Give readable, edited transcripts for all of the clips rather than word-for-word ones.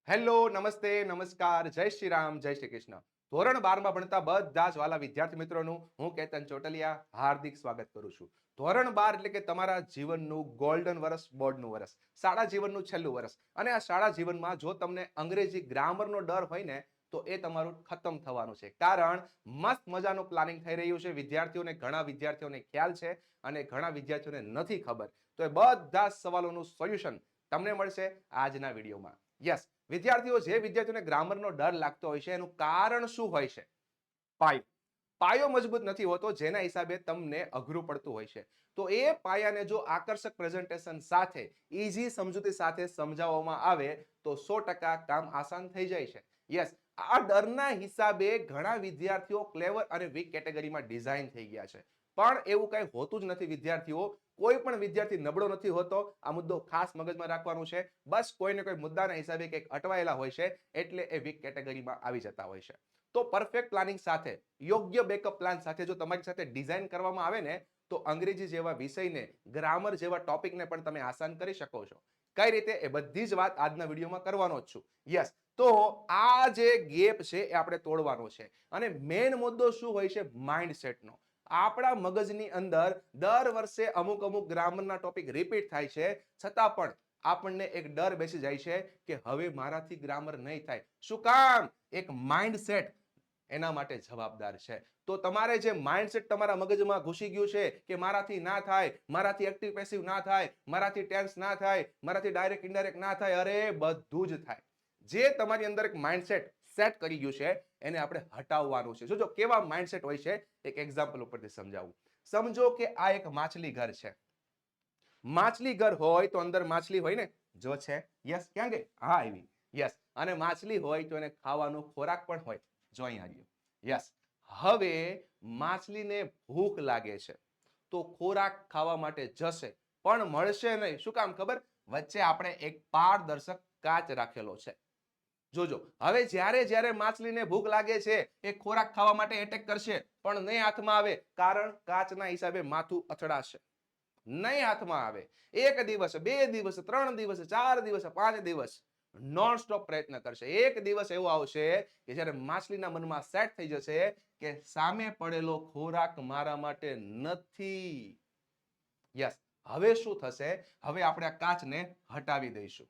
Hello, નમસ્તે, નમસ્કાર, જય શ્રી રામ, જય શ્રી કૃષ્ણ. ધોરણ 12 માં ભણતા બધા જ વાલા વિદ્યાર્થી મિત્રોનું હું કેતન ચોટલિયા હાર્દિક સ્વાગત કરું છું. ધોરણ 12 એટલે કે તમારા જીવનનું ગોલ્ડન વર્ષ, બોર્ડનું વર્ષ, શાળા જીવનનું છેલ્લું વર્ષ. અને આ શાળા જીવનમાં જો તમને અંગ્રેજી ગ્રામરનો ડર હોય ને તો એ તમારું ખતમ થવાનું છે. કારણ મસ્ત મજાનું પ્લાનિંગ થઈ રહ્યું છે. ઘણા વિદ્યાર્થીઓને ખ્યાલ છે અને ઘણા વિદ્યાર્થીઓને નથી ખબર. તો એ બધા સવાલોનું સોલ્યુશન તમને મળશે આજના વિડીયોમાં. યસ, વિદ્યાર્થીઓને ગ્રામરનો ડર લાગતો હોય છે એનું કારણ શું હોય છે? પાયો. પાયો મજબૂત નથી હોતો, જેના હિસાબે તમને અઘરું પડતું હોય છે. તો એ પાયાને જો આકર્ષક પ્રેઝન્ટેશન સાથે, ઈઝી સમજૂતી સાથે સમજાવવામાં આવે તો 100% કામ આસાન થઈ જાય છે. યસ, આ ડરના હિસાબે ઘણા વિદ્યાર્થીઓ ક્લેવર અને વીક કેટેગરીમાં ડિઝાઇન થઈ ગયા છે. પણ એવું કઈ હોતું જ નથી વિદ્યાર્થીઓ. કોઈ પણ વિદ્યાર્થી નબળો નથી હોતો. આ મુદ્દો ખાસ મગજમાં રાખવાનો છે. બસ કોઈને કોઈ મુદ્દાના હિસાબે કંઈક અટવાયેલા હોય છે એટલે એ વીક કેટેગરીમાં આવી જતા હોય છે. તો પરફેક્ટ પ્લાનિંગ સાથે, યોગ્ય બેકઅપ પ્લાન સાથે જો તમારી સાથે ડિઝાઇન કરવામાં આવે ને તો અંગ્રેજી જેવા વિષયને, ગ્રામર જેવા ટોપિકને પણ તમે આસાન કરી શકો છો. કઈ રીતે, એ બધી જ વાત આજના વિડીયોમાં કરવાનો જ છું. યસ, તો આ જે ગેપ છે એ આપણે તોડવાનો છે. અને મેઇન મુદ્દો શું હોય છે? માઇન્ડસેટનો. આપણા મગજની અંદર દર વર્ષે અમુક અમુક ગ્રામરના ટોપિક રિપીટ થાય છે, છતાં પણ આપણને એક ડર બેસી જાય છે કે હવે મારાથી ગ્રામર નહીં થાય. શું કામ? એક માઇન્ડસેટ એના માટે જવાબદાર છે. તો તમારે જે માઇન્ડસેટ તમારા મગજમાં ઘૂસી ગયું છે કે મારાથી ના થાય, મારાથી એક્ટિવ પેસિવ ના થાય, મારાથી ટેન્સ ના થાય, મારાથી ડાયરેક્ટ ઇનડાયરેક્ટ ના થાય, અરે બધું જ થાય. જે તમારી અંદર એક માઇન્ડસેટ સેટ કરી ગયું છે એને આપણે હટાવવાનું છે. જો કેવા માઇન્ડસેટ હોય છે એક એક્ઝામ્પલ ઉપરથી સમજાવું. સમજો કે આ એક માછલી ઘર છે. માછલી ઘર હોય તો અંદર માછલી હોય ને, જો છે. યસ, ક્યાં ગઈ? હા, આવી. યસ, અને માછલી હોય તો એને ખાવાનો ખોરાક પણ હોય. જો અહીં આવ્યો. યસ, હવે માછલીને ભૂખ લાગે છે તો ખોરાક ખાવા માટે જશે, પણ મળશે નહીં. શું કામ ખબર? વચ્ચે આપણે એક પારદર્શક કાચ રાખેલો છે. જોજો, હવે જ્યારે જ્યારે માછલીને ભૂખ લાગે છે એ ખોરાક ખાવા માટે એટેક કરશે, પણ નહીં હાથમાં આવે. કારણ કાચના હિસાબે માથું અથડાશે. નહીં હાથમાં આવે. એક દિવસ, 2 દિવસ, 3 દિવસ, 4 દિવસ, 5 દિવસ નોન સ્ટોપ પ્રયત્ન કરશે. એક દિવસ એવો આવશે કે જ્યારે માછલીના મનમાં સેટ થઈ જશે કે સામે પડેલો ખોરાક મારા માટે નથી. યસ, હવે શું થશે? હવે આપણે આ કાચને હટાવી દઈશું.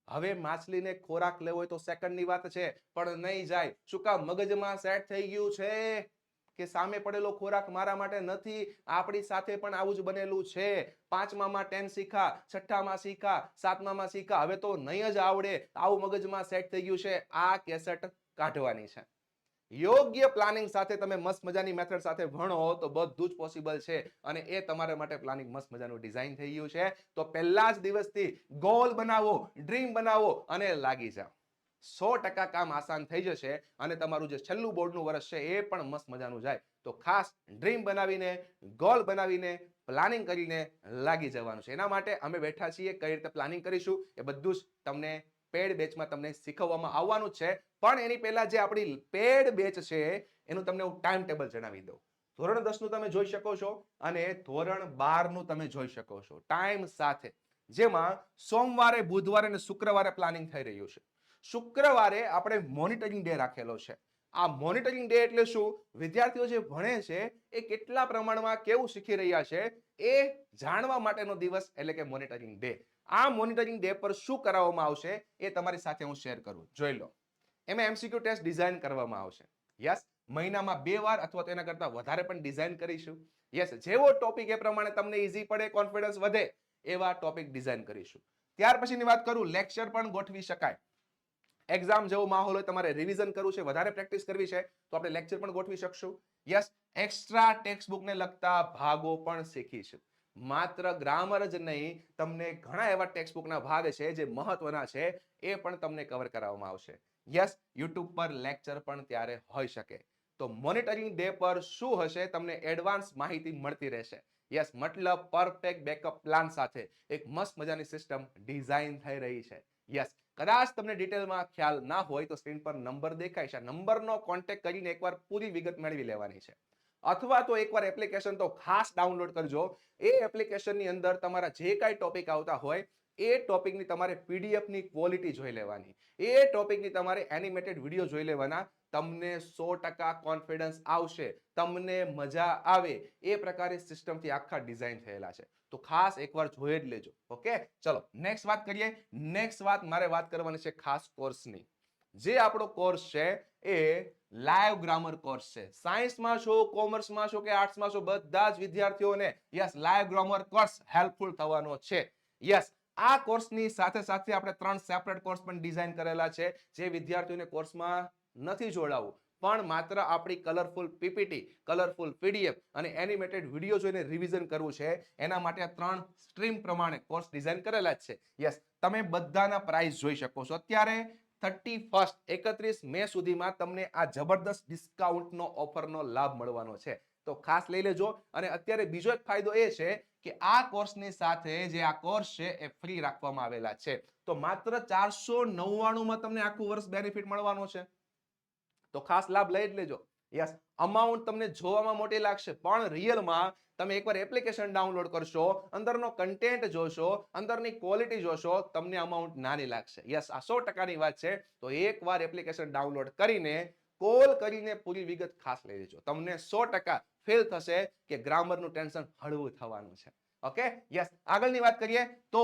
હવે માછલીને ખોરાક લેવો હોય તો સેકન્ડની વાત છે, પણ નહીં જાય. શું કામ? મગજમાં સેટ થઈ ગયું છે કે સામે પડેલો ખોરાક મારા માટે નથી. આપણી સાથે પણ આવું જ બનેલું છે. 5મામાં 10 શીખા, 6મામાં શીખા, 7મામાં શીખા, હવે તો નહીં જ આવડે. આવું મગજમાં સેટ થઈ ગયું છે. આ કેસેટ કાઢવાની છે. યોગ્ય પ્લાનિંગ સાથે તમે મસ્ત મજાની મેથડ સાથે ભણો તો બધું જ પોસિબલ છે. અને એ તમારા માટે પ્લાનિંગ મસ્ત મજાનું ડિઝાઇન થઈ ગયું છે. તો પહેલા જ દિવસથી ગોલ બનાવો, ડ્રીમ બનાવો અને લાગી જાઓ. 100% કામ આસાન થઈ જશે અને તમારું જે છેલ્લું બોર્ડનું વર્ષ છે એ પણ મસ્ત મજાનું જાય. તો ખાસ ડ્રીમ બનાવીને, ગોલ બનાવીને, પ્લાનિંગ કરીને લાગી જવાનું છે. એના માટે અમે બેઠા છીએ. કઈ રીતે પ્લાનિંગ કરીશું એ બધું જ તમને પેડ બેચમાં તમને શીખવવામાં આવવાનું છે. પણ એની પહેલા જે આપણી પેડ બેચ છે એનું તમને હું ટાઈમ ટેબલ જણાવી દઉં. ધોરણ 10 નું તમે જોઈ શકો છો અને ધોરણ 12 નું તમે જોઈ શકો છો ટાઈમ સાથે. જેમાં સોમવારે, બુધવારે અને શુક્રવારે પ્લાનિંગ થઈ રહ્યું છે. શુક્રવારે આપણે મોનિટરિંગ ડે રાખેલો છે. આ મોનિટરિંગ ડે એટલે શું? વિદ્યાર્થીઓ જે ભણે છે એ કેટલા પ્રમાણમાં કેવું શીખી રહ્યા છે એ જાણવા માટેનો દિવસ એટલે કે મોનિટરિંગ ડે. આ મોનિટરિંગ ડે પર શું કરાવવામાં આવશે એ તમારી સાથે હું શેર કરું. જોઈ લો. એમાં એમસીક્યુ ટેસ્ટ ડિઝાઇન કરવામાં આવશે. યસ, મહિનામાં 2 વાર અથવા તો એના કરતા વધારે પણ ડિઝાઇન કરીશું. યસ, જેવો ટોપિક એ પ્રમાણે તમને ઈઝી પડે, કોન્ફિડન્સ વધે એવા ટોપિક ડિઝાઇન કરીશું. ત્યાર પછીની વાત કરું, લેક્ચર પણ ગોઠવી શકાય. એક્ઝામ જેવો માહોલ હોય, તમારે રિવિઝન કરવું છે, વધારે પ્રેક્ટિસ કરવી છે તો આપણે લેક્ચર પણ ગોઠવી શકશું. યસ, એક્સ્ટ્રા ટેક્સ્ટ બુકને લગતા ભાગો પણ શીખીશું. માત્ર ગ્રામર જ નહીં, તમને ઘણા એવા ટેક્સ્ટ બુકના ભાગ છે જે મહત્વના છે એ પણ તમને કવર કરાવવામાં આવશે. યસ, યુટ્યુબ પર લેક્ચર પણ ત્યારે હોઈ શકે. તો મોનિટરિંગ ડે પર શું હશે તમને એડવાન્સ માહિતી મળતી રહેશે. યસ, મતલબ પરફેક્ટ બેકઅપ પ્લાન સાથે એક મસ્ત મજાની સિસ્ટમ ડિઝાઇન થઈ રહી છે. યસ, કદાચ તમને ડિટેલમાં ખ્યાલ ના હોય તો સ્ક્રીન પર નંબર દેખાય છે. નંબરનો કોન્ટેક્ટ કરીને એકવાર પૂરી વિગત મેળવી લેવાની છે. અથવા તો એકવાર એપ્લિકેશન તો ખાસ ડાઉનલોડ કરજો. એ એપ્લિકેશનની અંદર તમારા જે કાંઈ ટોપિક આવતા હોય એ ટોપિકની તમારે પીડીએફ ની ક્વોલિટી જોઈ લેવાની, એ ટોપિકની તમારે એનિમેટેડ વિડીયો જોઈ લેવાના. તમને 100% કોન્ફિડન્સ આવશે, તમને મજા આવે એ પ્રકારે સિસ્ટમથી આખા ડિઝાઇન થયેલા છે. તો ખાસ એકવાર જોઈ જ લેજો. ઓકે, ચલો નેક્સ્ટ વાત કરીએ. નેક્સ્ટ વાત મારે વાત કરવાની છે ખાસ કોર્સની. જે આપણો કોર્સ છે એ લાઈવ ગ્રામર કોર્સ છે. સાયન્સમાં છો, કોમર્સમાં છો કે આર્ટ્સમાં છો, બધા જ વિદ્યાર્થીઓને yes live grammar course helpful થવાનો છે. યસ, આ કોર્સની સાથે સાથે આપણે 3 સેપરેટ કોર્સ પણ ડિઝાઇન કરેલા છે. જે વિદ્યાર્થીઓને કોર્સમાં નથી જોડાવું પણ માત્ર આપણી કલરફુલ પીપીટી, કલરફુલ પીડીએફ અને એનિમેટેડ વિડીયો જોઈને રિવિઝન કરવું છે, એના માટે આ 3 સ્ટ્રીમ પ્રમાણે કોર્સ ડિઝાઇન કરેલા છે. યસ, તમે બધાના પ્રાઇસ જોઈ શકો છો. અત્યારે 31 મે સુધીમાં તમને આ જબરદસ્ત ડિસ્કાઉન્ટનો ઓફરનો લાભ મળવાનો છે. તો ખાસ લઈ લેજો. અને અત્યારે બીજો એક ફાયદો એ છે કે આ કોર્સની સાથે જે આ કોર્સ છે એ ફ્રી રાખવામાં આવેલા છે. તો માત્ર 499 માં તમને આખું વર્ષ બેનિફિટ મળવાનો છે. તો ખાસ લાભ લઈ જ લેજો. યસ, અમાઉન્ટ તમને જોવામાં મોટી લાગશે પણ રિયલમાં તમે એકવાર એપ્લિકેશન ડાઉનલોડ કરશો, અંદરનો કન્ટેન્ટ જોશો, અંદરની ક્વોલિટી જોશો, તમને અમાઉન્ટ નાની લાગશે. યસ, આ 100%ની વાત છે. તો એકવાર એપ્લિકેશન ડાઉનલોડ કરીને કોલ કરીને પૂરી વિગત ખાસ લઈ લેજો. તમને 100% ફીલ થશે કે ગ્રામરનું ટેન્શન હળવું થવાનું છે. ઓકે, યસ, આગળની વાત કરીએ તો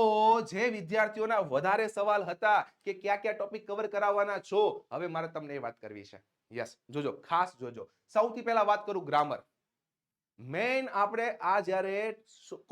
જે વિદ્યાર્થીઓના વધારે સવાલ હતા કે કયા કયા ટોપિક કવર કરાવવાના છો, હવે મારે તમને એ વાત કરવી છે. યસ, જોજો, ખાસ જોજો. સૌથી પહેલા વાત કરું ગ્રામર. મેઇન આપણે આ જ્યારે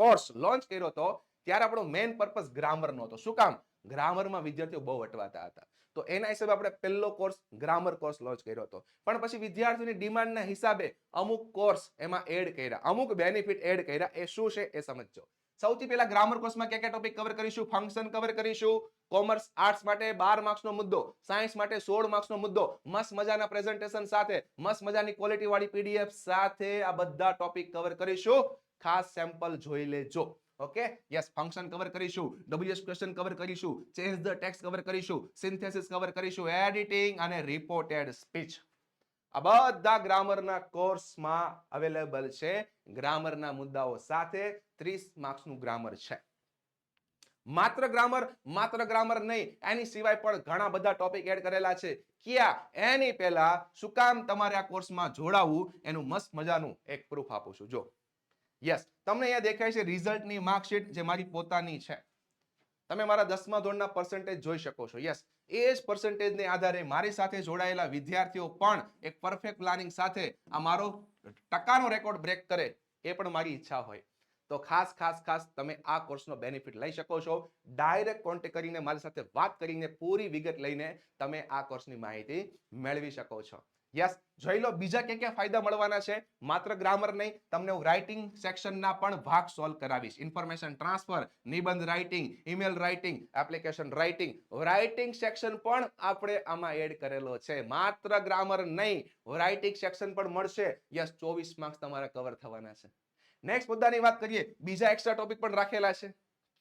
કોર્સ લોન્ચ કર્યો હતો ત્યારે આપણો મેઇન પર્પસ ગ્રામરનો હતો. શું કામ? ગ્રામરમાં વિદ્યાર્થીઓ બહુ અટવાતા હતા. તો એના હિસાબે આપણે પહેલો કોર્સ ગ્રામર કોર્સ લોન્ચ કર્યો હતો. પણ પછી વિદ્યાર્થીઓની ડિમાન્ડના હિસાબે અમુક કોર્સ એમાં એડ કર્યા, અમુક બેનિફિટ એડ કર્યા. એ શું છે એ સમજજો. સૌથી પહેલા ગ્રામર કોર્સમાં કયા કયા ટોપિક કવર કરીશું? ફંક્શન કવર કરીશું. કોમર્સ આર્ટ્સ માટે 12 માર્ક્સનો મુદ્દો, સાયન્સ માટે 16 માર્ક્સનો મુદ્દો, મસ્ત મજાના પ્રેઝન્ટેશન સાથે, મસ્ત મજાની ક્વોલિટી વાળી પીડીએફ સાથે આ બધા ટોપિક કવર કરીશું. ખાસ સેમ્પલ જોઈ લેજો. ઓકે, યસ, ફંક્શન કવર કરીશું, ડબલ્યુએસ ક્વેશ્ચન કવર કરીશું, ચેન્જ ધ ટેક્સ્ટ કવર કરીશું, સિન્થેસિસ કવર કરીશું, એડિટિંગ અને રિપોર્ટેડ સ્પીચ. આ બધા ગ્રામરના કોર્સમાં અવેલેબલ છે. ગ્રામરના મુદ્દાઓ સાથે 30 માર્ક્સનું ગ્રામર છે. માત્ર ગ્રામર નહીં, એની સિવાય પણ ઘણા બધા ટોપિક એડ કરેલા છે. ક્યાં? એની પહેલા શું કામ તમારે આ કોર્સમાં જોડાવવું એનું મસ્ત મજાનું એક પ્રૂફ આપું છું. જો, યસ, તમને અહીંયા દેખાય છે રિઝલ્ટની માર્કશીટ જે મારી પોતાની છે. તમે મારા 10મા ધોરણના પર્સન્ટેજ જોઈ શકો છો. યસ, એ જ પર્સન્ટેજને આધારે મારી સાથે જોડાયેલા વિદ્યાર્થીઓ પણ એક પરફેક્ટ પ્લાનિંગ સાથે આ મારો ટકાનો રેકોર્ડ બ્રેક કરે એ પણ મારી ઈચ્છા હોય. તો ખાસ ખાસ ખાસ તમે આ કોર્સનો બેનિફિટ લઈ શકો છો. ડાયરેક્ટ કોન્ટેક્ટ કરીને મારી સાથે વાત કરીને પૂરી વિગત લઈને તમે આ કોર્સની માહિતી મેળવી શકો છો. યસ, જોઈ લો બીજા ક્યાં ફાયદા મળવાના છે. માત્ર ગ્રામર નહીં, તમને હું રાઇટિંગ સેક્શનના પણ ભાગ સોલ્વ કરાવીશ. ઇન્ફોર્મેશન ટ્રાન્સફર, નિબંધ writing, email writing, application writing section પણ આપણે આમાં એડ કરેલો છે. માત્ર ગ્રામર નહીં, રાઇટિંગ સેક્શન પણ મળશે. યસ, 24 માર્ક્સ તમારા કવર થવાના છે. નેક્સ્ટ મુદ્દાની વાત કરીએ. બીજા એક્સ્ટ્રા ટોપિક પણ રાખેલા છે.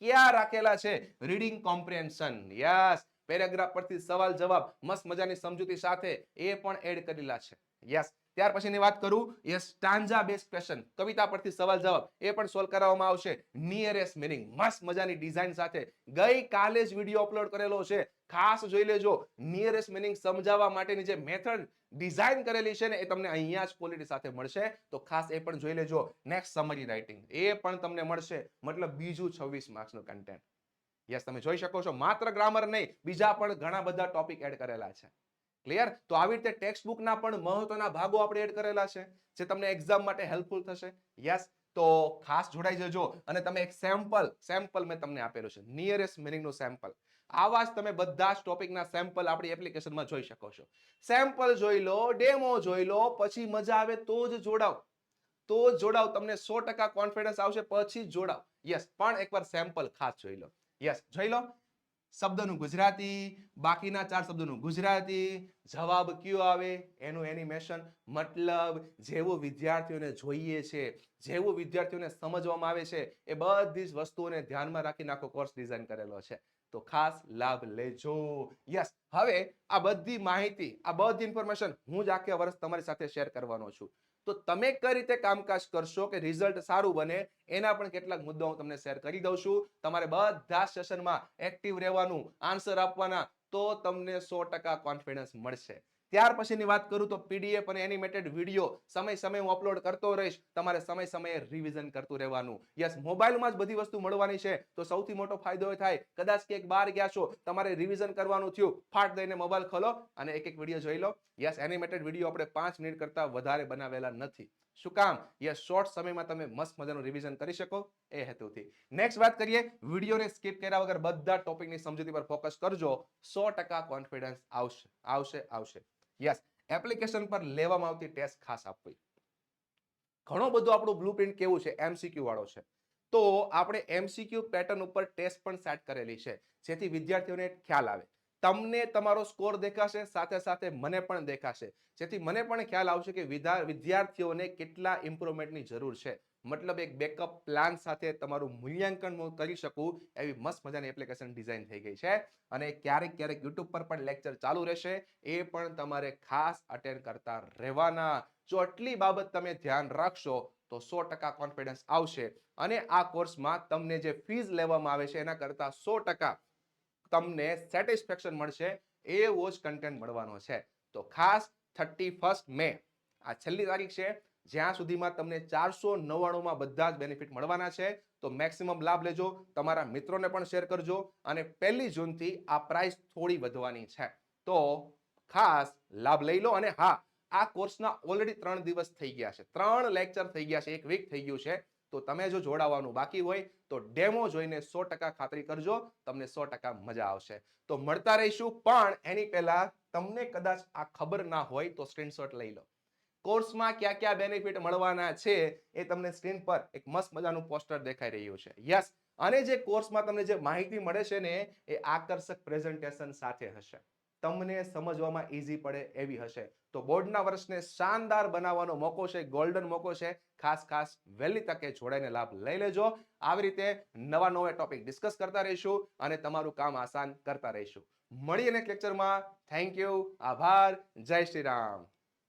ક્યાં રાખેલા છે? Reading comprehension. યસ, પેરેગ્રાફ પરથી સવાલ જવાબ મસ્ત મજાની સમજૂતી સાથે એ પણ એડ કરેલા છે. યસ, ત્યાર પછીની વાત કરું. યસ, સ્ટાન્જા બેઝ ક્વેશ્ચન, કવિતા પરથી સવાલ જવાબ એ પણ સોલ્વ કરાવવામાં આવશે. નિયરેસ્ટ મીનિંગ મસ્ત મજાની ડિઝાઇન સાથે ગઈકાલે જ વિડીયો અપલોડ કરેલો છે. ખાસ જોઈ લેજો. નિયરેસ્ટ મીનિંગ સમજાવવા માટેની જે મેથડ ડિઝાઇન કરેલી છે ને એ તમને અહીંયા જ ક્વોલિટી સાથે મળશે. તો ખાસ એ પણ જોઈ લેજો. નેક્સ્ટ સમરી રાઇટિંગ એ પણ તમને મળશે. મતલબ બીજું 26 માર્ક્સનું કન્ટેન્ટ. યસ, તમે જોઈ શકો છો. માત્ર ગ્રામર નહીં, બીજા પણ ઘણા બધા ટોપિક એડ કરેલા છે. ક્લિયર? તો આવી રીતે ટેક્સ્ટ બુકના પણ મહત્વના ભાગો આપણે એડ કરેલા છે જે તમને એક્ઝામ માટે હેલ્પફુલ થશે. યસ, તો ખાસ જોડાઈ જજો. અને તમે એક સેમ્પલ મેં તમને આપેલું છે, નિયરેસ્ટ મીનિંગનું સેમ્પલ. આવા જ તમે બધા જ ટોપિકના સેમ્પલ આપણી એપ્લિકેશનમાં જોઈ શકો છો. સેમ્પલ જોઈ લો, ડેમો જોઈ લો, પછી મજા આવે તો જ જોડાવ. તમને 100% કોન્ફિડન્સ આવશે પછી જ જોડાવ. યસ, પણ એકવાર સેમ્પલ ખાસ જોઈ લો. યસ, જોઈ લો. શબ્દનું ગુજરાતી, બાકીના 4 શબ્દોનું ગુજરાતી, જવાબ કયો આવે એનું એનિમેશન. મતલબ જેવું વિદ્યાર્થીઓને જોઈએ છે, જેવું વિદ્યાર્થીઓને સમજવામાં આવે છે એ બધી જ વસ્તુઓને ધ્યાનમાં રાખીને આખો કોર્સ ડિઝાઇન કરેલો છે. તો ખાસ લાભ લેજો. યસ, હવે આ બધી માહિતી, આ બધી ઇન્ફોર્મેશન હું જ આખે વર્ષ તમારી સાથે શેર કરવાનો છું. તો તમે કઈ રીતે કામકાજ કરશો કે રિઝલ્ટ સારું બને એના પણ કેટલાક મુદ્દાઓ હું તમને શેર કરી દઉં છું. તમારે બધા સેશનમાં એક્ટિવ રહેવાનું, આન્સર આપવાના, તો તમને 100% કોન્ફિડન્સ મળશે. ત્યાર પછીની વાત કરું તો પીડીએફ અને એનિમેટેડ વિડીયો સમય સમય હું અપલોડ કરતો રહીશ. તમારે સમય સમયે રિવિઝન કરતું રહેવાનું. યસ, મોબાઈલમાં જ બધી વસ્તુ મળવાની છે તો સૌથી મોટો ફાયદો એ થાય, કદાચ ક્યાંક બહાર ગયા છો, તમારે રિવિઝન કરવાનું થયું, ફાટ દઈને મોબાઈલ ખોલો અને એક એક વિડીયો જોઈ લો. યસ, એનિમેટેડ વિડીયો આપણે 5 મિનિટ કરતા વધારે બનાવેલા નથી. શું કામ? યસ, શોર્ટ સમયમાં તમે મસ્ત મજાનું રિવિઝન કરી શકો એ હેતુથી. નેક્સ્ટ વાત કરીએ, વિડીયોને સ્કીપ કર્યા વગર બધા ટોપિકની સમજૂતી પર ફોકસ કરજો. 100% કોન્ફિડન્સ આવશે આવશે આવશે. યસ, એપ્લિકેશન પર લેવામાં આવતી ટેસ્ટ ખાસ આપવી. ઘણો બધો આપણું બ્લુપ્રિન્ટ કેવું છે, એમસીક્યુ વાળો છે. તો આપણે એમસીક્યુ પેટર્ન ઉપર ટેસ્ટ પણ સેટ કરેલી છે, જેથી વિદ્યાર્થીઓને ખ્યાલ આવે. તમને તમારો સ્કોર દેખાશે, સાથે સાથે મને પણ દેખાશે, જેથી મને પણ ખ્યાલ આવશે કે વિદ્યાર્થીઓને કેટલા ઇમ્પ્રુવમેન્ટની જરૂર છે. મતલબ એક બેકઅપ પ્લાન સાથે તમારું મૂલ્યાંકન હું કરી શકું એવી મસ્ત મજાની એપ્લિકેશન ડિઝાઇન થઈ ગઈ છે. અને ક્યારેક ક્યારેક યુટ્યુબ પર પણ લેક્ચર ચાલુ રહેશે, એ પણ તમારે ખાસ અટેન્ડ કરતા રહેવાના. જો આટલી બાબત તમે ધ્યાન રાખશો તો 100% કોન્ફિડન્સ આવશે. અને આ કોર્સમાં તમને જે ફીસ લેવામાં આવે છે એના કરતા 100% તમને સેટિસ્ફેક્શન મળશે, એવો જ કન્ટેન્ટ મળવાનો છે. તો ખાસ 31 મે આ છેલ્લી તારીખ છે, જ્યાં સુધીમાં તમને 499 માં બધા જ બેનિફિટ મળવાના છે. તો મેક્સિમમ લાભ લેજો, તમારા મિત્રોને પણ શેર કરજો. અને 1 જૂનથી આ પ્રાઇસ થોડી વધવાની છે, તો ખાસ લાભ લઈ લો. અને હા, આ કોર્સના ઓલરેડી 3 દિવસ થઈ ગયા છે, 3 લેક્ચર થઈ ગયા છે, 1 વીક થઈ ગયું છે. તો તમે જો જોડાવાનું બાકી હોય તો ડેમો જોઈને 100% ખાતરી કરજો, તમને 100% મજા આવશે. તો મળતા રહીશું, પણ એની પહેલા તમને કદાચ આ ખબર ના હોય તો સ્ક્રીનશોટ લઈ લો. કોર્સમાં કયા કયા બેનિફિટ મળવાના છે એ તમને સ્ક્રીન પર એક મસ્ત મજાનું પોસ્ટર દેખાઈ રહ્યું છે. યસ, અને જે કોર્સમાં તમને જે માહિતી મળે છે ને એ આકર્ષક પ્રેઝન્ટેશન સાથે હશે, તમને સમજવામાં ઈઝી પડે એવી હશે. તો બોર્ડના વર્ષને શાનદાર બનાવવાનો મોકો છે, ગોલ્ડન મોકો છે. ખાસ વહેલી તકે જોડાઈને લાભ લઈ લેજો. આવી રીતે નવા નવા ટોપિક ડિસ્કસ કરતા રહીશું અને તમારું કામ આસાન કરતા રહીશું. મળીએ નેક્સ્ટ લેક્ચરમાં. થેન્ક યુ, આભાર, જય શ્રી રામ.